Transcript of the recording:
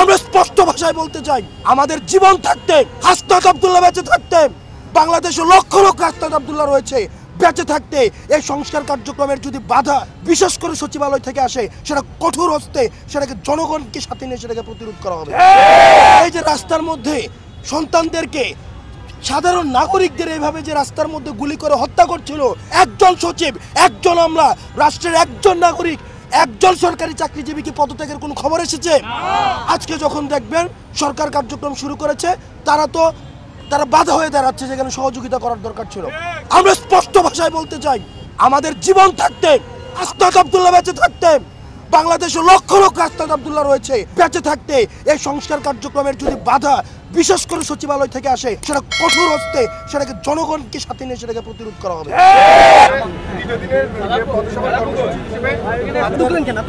আমরা স্পষ্ট ভাষায় বলতে চাই, আমাদের জীবন থাকতে হাসনাত আব্দুল্লাহ বেঁচে থাকতে, বাংলাদেশে লক্ষ লক্ষ হাসনাত আব্দুল্লাহ রয়েছে, বেঁচে থাকতে এই সংস্কার কার্যক্রমের যদি বাধা বিশেষ করে সচিবালয় থেকে আসে, সেটা কঠোর হস্তে সেটাকে জনগণকে সাথে নিয়ে সেটাকে প্রতিরোধ করা হবে। এই যে রাস্তার মধ্যে সন্তানদেরকে, সাধারণ নাগরিকদের এইভাবে যে রাস্তার মধ্যে গুলি করে হত্যা করছিল, একজন সচিব, একজন আমলা, রাষ্ট্রের একজন নাগরিক, একজন সরকারি চাকরিজীবী কি পদত্যাগের কোনো খবর এসেছে? আজকে যখন দেখবেন সরকার কার্যক্রম শুরু করেছে, তারা বাধা হয়ে দাঁড়াচ্ছে, যেখানে সহযোগিতা করার দরকার ছিল। আমরা স্পষ্ট ভাষায় বলতে চাই, আমাদের জীবন থাকতে হাসনাত আব্দুল্লাহ বেঁচে থাকতে, বাংলাদেশে লক্ষ লক্ষ হাসনাত আব্দুল্লাহ রয়েছে, বেঁচে থাকতে এই সংস্কার কার্যক্রমের যদি বাধা বিশেষ করে সচিবালয় থেকে আসে, সেটা কঠোর হস্তে সেটাকে জনগণকে সাথে নিয়ে সেটাকে প্রতিরোধ করা হবে। জনতা